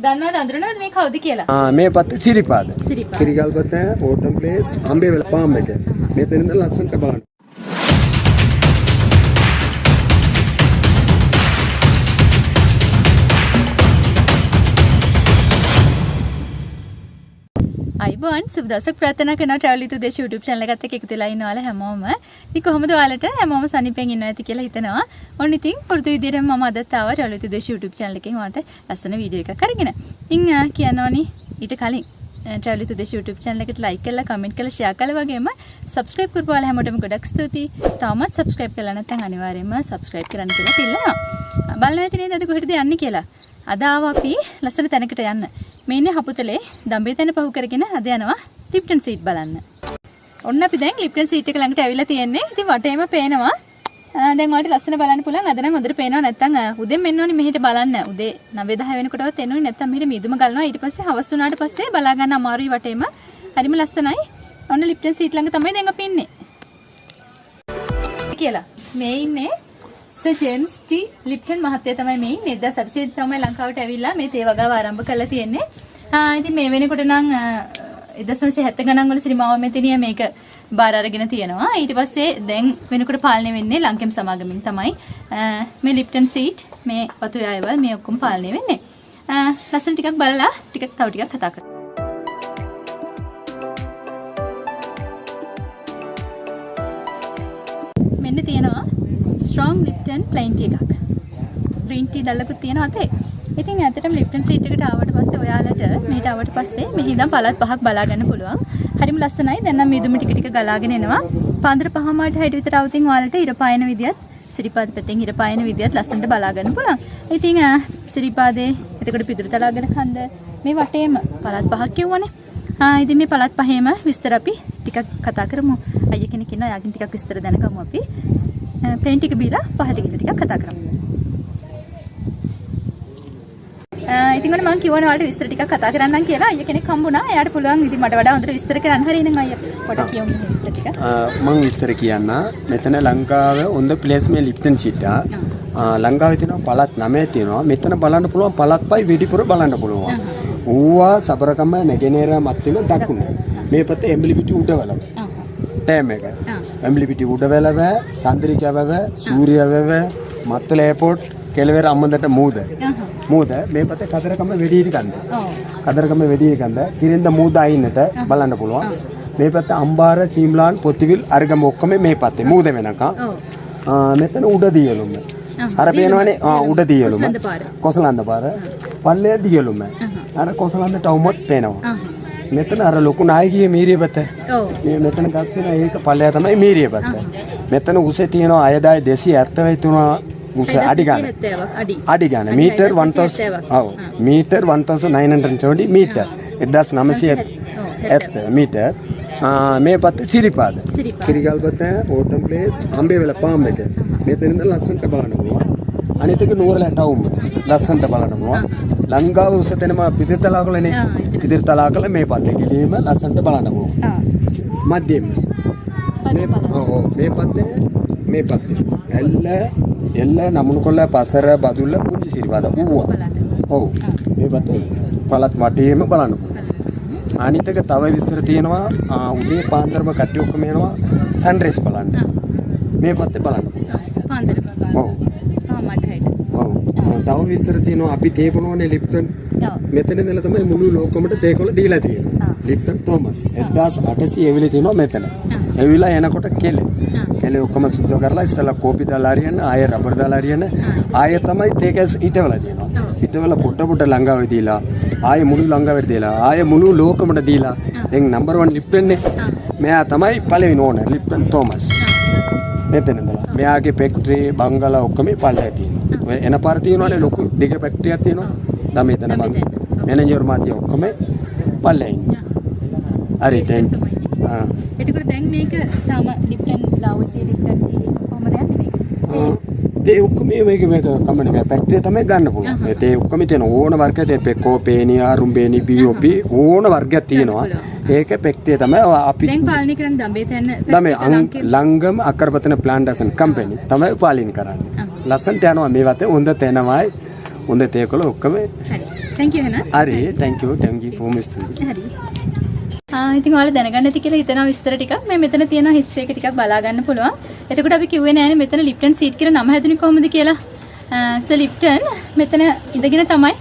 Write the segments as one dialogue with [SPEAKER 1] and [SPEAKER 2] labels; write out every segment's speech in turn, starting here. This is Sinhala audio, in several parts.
[SPEAKER 1] දන්නවද අඳුරනවද මේ කවුද කියලා?
[SPEAKER 2] මේ පත්තේ සිරිපාද. කිරිගල්පතේ ඕටම් ප්ලේස් අම්බේවල පාම් එක. මෙතන ඉඳන් ලස්සනට බලන්න.
[SPEAKER 1] අයිබෝන් සුබ දවසක් ප්‍රාර්ථනා කරනවා travel with Udeshi YouTube channel එකත් එක්ක එකතු වෙලා ඉන්න ඔයාලා හැමෝම. ඉතින් කොහොමද ඔයාලට හැමෝම සනිපෙන් ඉන්නවා ඇති කියලා හිතනවා. ඔන්න ඉතින් පුරුදු විදියට මම අදත් ආවා travel with Udeshi YouTube channel එකෙන් ඔයාලට ලස්සන වීඩියෝ එකක් අරගෙන. ඉතින් කියනෝනි ඊට කලින් travel with Udeshi YouTube channel එකට like කරලා comment කරලා share කරලා වගේම subscribe කරපු ඔයාලා හැමෝටම ගොඩක් ස්තුතියි. තාමත් subscribe කරලා නැත්නම් අනිවාර්යයෙන්ම subscribe කරන්න කියලා ඉල්ලනවා. බලන්න ඇති නේද අද කොහෙටද යන්නේ කියලා. අද ආවා අපි ලස්සන තැනකට යන්න. මේ ඉන්නේ හපුතලේ දඹේතැන පහු කරගෙන අද යනවා ලිප්ටන් සීට් බලන්න. ඔන්න අපි දැන් ලිප්ටන් සීට් එක ළඟට ඇවිල්ලා තියෙන්නේ. ඉතින් වටේම පේනවා. දැන් ඔයාලට ලස්සන බලන්න පුළුවන්. අද නම් හොඳට පේනවා. නැත්තම් උදේම එන්න ඕනේ මෙහෙට බලන්න. උදේ 9:10 වෙනකොටවත් එන්න ඕනේ. නැත්තම් මෙහෙට මීදුම ගලනවා. ඊට පස්සේ හවස් වුණාට පස්සේ බලා ගන්න අමාරුයි වටේම. හරිම ලස්සනයි. ඔන්න ලිප්ටන් සීට් ළඟ තමයි දැන් අපි ඉන්නේ. කියලා. මේ ඉන්නේ සර් ජේම්ස් ටී ලිප්ටන් මහත්තයා තමයි මේ ඉන්නේ. 1800 තමයි ලංකාවට ඇවිල්ලා මේ තේ වගාව ආරම්භ කරලා තියෙන්නේ. ඉතින් මේ වෙනකොට නම් 1970 ගණන් වල ශ්‍රී මාවමෙතිනිය මේක බාර අරගෙන තියෙනවා. ඊට පස්සේ දැන් වෙනකොට පාලනය වෙන්නේ ලංකෙම් සමාගමෙන් තමයි. මේ ලිප්ටන් සීට් මේ වතු යායවල් මේ ඔක්කොම පාලනය වෙන්නේ. ලස්සන ටිකක් බලලා තව ටිකක් කතා කරමු. මෙන්න තියෙනවා strong Lipton plain tea එකක්. green tea දැල්ලකුත් තියෙනවා අතේ. ඉතින් ඇත්තටම ලිප්ටන් සීට් එකට ආවට පස්සේ ඔයාලට මෙහෙට ආවට පස්සේ මෙහි ඉඳන් පළාත් පහක් බලා ගන්න පුළුවන්. හරිම ලස්සනයි. දැන් නම් මීදුම ටික ටික ගලාගෙන එනවා. පාන්දර 5:00 හැට විතර આવතින් ඔයාලට ඉර පායන විදියත් සිරිපාද පැත්තෙන් ඉර පායන විදියත් ලස්සනට බලා ගන්න පුළුවන්. ඉතින් සිරිපාදේ එතකොට පිදුරු තලාගෙන කන්ද මේ වටේම පළාත් පහක් කියවනේ. ඉතින් මේ පළාත් පහේම විස්තර අපි ටිකක් කතා කරමු. අයියා කෙනෙක් ඉන්නවා. යාගින් ටිකක් විස්තර දැනගමු අපි. ප්ලේන් ටික බීලා පහට ගිහින් ටිකක් කතා කරමු. ඉතින් මම කියවන වලට විස්තර ටිකක් කතා කරන්නම් කියලා අයියා කෙනෙක් හම්බුණා. එයාට පුළුවන් ඉතින් මට වඩා හොඳට විස්තර කරන්න හරිය නම් අයියා පොඩක් කියමු විස්තර ටික.
[SPEAKER 2] මම විස්තර කියන්න. මෙතන ලංකාවේ on the place මේ ලිප්ටන් සීට් ලංකාවේ තියෙනවා පළාත් 9 තියෙනවා. මෙතන බලන්න පුළුවන් පළාත් 5 වෙඩිපුර බලන්න පුළුවන්. ඌවා සබරකම නැගෙනහිර මැත්තේම දකුණ. මේ පැත්තේ එම්බලිපිටි උඩවල. ටෑම් එක. එම්බලිපිටි උඩවලව, සන්ද්‍රිකවව, සූර්යවව, මත්තල එයාපෝට්, කෙළවර අම්මන්දට මූද. මූද මේ පැත්තේ කදරකම වෙඩිහිටි කන්ද. කදරකම වෙඩිහිටි කන්ද. කිරින්ද මූද අයින්නට බලන්න පුළුවන්. මේ පැත්තේ අම්බාර, සීම්ලාන්, පොතිවිල්, අරගම ඔක්කොම මේ පැත්තේ මූද වෙනකම්. මෙතන උඩ දියලුම. අර පේනවනේ උඩ දියලුම. කොසලන්ද පාර. පල්ලේ දියලුම. අර කොසලන්ද ටවුමත් පේනවා. මෙතන අර ලොකු නායකයේ මීරිය පැත්ත. මේ මෙතන ගත්තන ඒක පල්ලය තමයි මීරිය පැත්ත. මෙතන උසේ තියෙනවා අයදාය 273 උස අඩි ගන්න. අඩි ගන්න. මීටර් 1000. ඔව්. Metre 1970 metre. 1970 මීටර්. මේ පැත්තේ සිරිපාද. කිරිගල්පතේ ඕටම් ප්ලේස් අම්බේවල පාම් එක. මෙතන ඉඳන් ලස්සනට බලන්න පුළුවන්. අනිත් එක නුවරලා ටවුම් ලස්සනට බලන්න පුළුවන්. ලංකාව උස තැනම පිටිතලාකලනේ. පිටිතලාකල මේ පැත්තේ ගිලීම ලස්සනට බලන්න පුළුවන්. මැදින් මේ පැත්තේ එල්ල නමුණුකොල්ල පසර බදුල්ල පුංචි සිරිපාද ඌවා. ඔව්. මේ පැත්තේ පළත් වටේම බලන්න පුළුවන්. අනිත් එක තව විස්තර තියෙනවා. උදේ පාන්දරම කට්ටිය ඔක්කොම එනවා සන්රයිස් බලන්න. මේ පැත්තේ බලන්න.
[SPEAKER 1] පාන්දර.
[SPEAKER 2] ඔව්.
[SPEAKER 1] මට හිට.
[SPEAKER 2] ඔව්. තව විස්තර තියෙනවා අපි තේ බොනවනේ ලිප්ටන්. මෙතන ඉඳලා තමයි මුළු ලෝකෙමට තේකොළ දීලා තියෙන්නේ. ලිප්ටන් තෝමස් 1800 එවිලි තියෙනවා මෙතන. එවිලා එනකොට කෙලෙ ඔක්කොම සුද්ධ කරලා ඉස්සලා කෝපි දාලා හරියන්න ආය රබර් දාලා හරියන්න ආය තමයි තේකස් ඊටවල තියෙනවා. ඊටවල පොඩ ලංකාවේ දීලා ආය මුළු ලංකාවේ දීලා ආය මුළු ලෝකෙමට දීලා දැන් නම්බර් 1 ලිප්ටන් නේ. මෙයා තමයි පළවෙනි ඕනර් ලිප්ටන් තෝමස්. මෙතන ඉඳලා මෙයාගේ ෆැක්ටරි බංගලා ඔක්කොම පල්ලේ තියෙනවා. ඔය එන පාර තියෙනවනේ ලොකු දිග ෆැක්ටරියක් තියෙනවා. දඹේතන මැනේජර් මාතිය ඔක්කොම පල්ලේ ඉන්නේ. හරි දැන්
[SPEAKER 1] එතකොට දැන් මේක තාම ලිප්ටන් ලවුජි ලිප්ටන් ටී කොහමද යන්නේ මේක?
[SPEAKER 2] තේ ඔක්කොම මේක කම්පැනි එක ෆැක්ටරිය තමයි ගන්න පුළුවන්. මේ තේ ඔක්කොම තියෙන ඕන වර්ගයක් තේ පෙකෝ පේනි ආරුම්බේනි බීఓපි ඕන වර්ගයක් තියෙනවා. ඒක ෆැක්ටරිය තමයි අපි
[SPEAKER 1] දැන් පාලනය කරන දඹේතැන්න
[SPEAKER 2] ලංගම අකරපතන ප්ලාන්ටේෂන් කම්පැනි තමයි පාලනය කරන්නේ. ලස්සනට යනවා මේ වතේ හොඳ තැනමයි හොඳ තේකොළ ඔක්කොම
[SPEAKER 1] thank you එහෙනම්.
[SPEAKER 2] හරි thank you බොහොම ස්තුතියි.
[SPEAKER 1] හරි. ඉතින් ඔයාලා දැනගන්න ඇති කියලා හිතනවා විස්තර ටිකක්. මේ මෙතන තියෙන හිස්ටරි එක ටිකක් බලා ගන්න පුළුවන්. එතකොට අපි කිව්වේ නෑනේ මෙතන ලිප්ටන් සීට් කියලා නම හැදුනේ කොහොමද කියලා. සර් ලිප්ටන් මෙතන ඉඳගෙන තමයි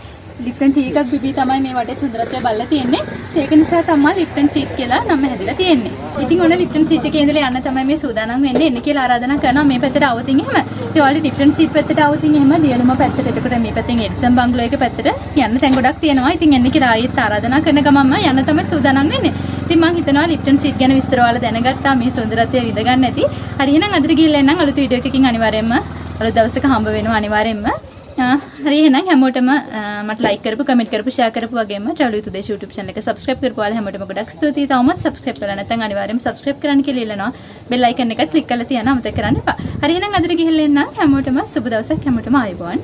[SPEAKER 1] ලිප්ටන් ටී එකක් බිබී තමයි මේ වටේ සුන්දරත්වය බලලා තියෙන්නේ. ඒක නිසා තමයි ලිප්ටන් සීට් කියලා නම හැදිලා තියෙන්නේ. ඉතින් ඔන්න ලිප්ටන් සීට් එකේ ඉඳලා යන්න තමයි මේ සූදානම් වෙන්නේ. එන්න කියලා ආරාධනා කරනවා මේ පැත්තට આવතින් එහෙම. ඉතින් ඔයාලට ලිප්ටන් සීට් පැත්තට આવතින් එහෙම දියලුම පැත්තට එතකොට මේ පැත්තෙන් එඩිසන් බංගලෝ එක පැත්තට යන්න තැන් ගොඩක් තියෙනවා. ඉතින් එන්න කියලා ආයෙත් ආරාධනා කරන ගමන්ම යන්න තමයි සූදානම් වෙන්නේ. ඉතින් මම හිතනවා ලිප්ටන් සීට් ගැන විස්තර ඔයාලා දැනගත්තා මේ සුන්දරත්වය විඳ ගන්න ඇති. හරි එහෙනම් අදට ගිහිල්ලා එන්නම් අලුත් වීඩියෝ එකකින් අනිවාර්යයෙන්ම අලුත් දවසක හම්බ වෙනවා අනිවාර්යයෙන්ම. හරි එහෙනම් හැමෝටම මට ලයික් කරපු කමෙන්ට් කරපු ෂෙයා කරපු වගේම travel with Udeshi YouTube channel එක subscribe කරපු අය හැමෝටම ගොඩක් ස්තුතියි. තවමත් subscribe කරලා නැත්නම් අනිවාර්යයෙන්ම subscribe කරන්න කියලා ඉල්ලනවා. bell icon එක click කරලා තියන්න අමතක කරන්න එපා. හරි එහෙනම් අදට ගිහිල්ලා එන්න හැමෝටම සුබ දවසක් හැමෝටම ආයුබෝවන්.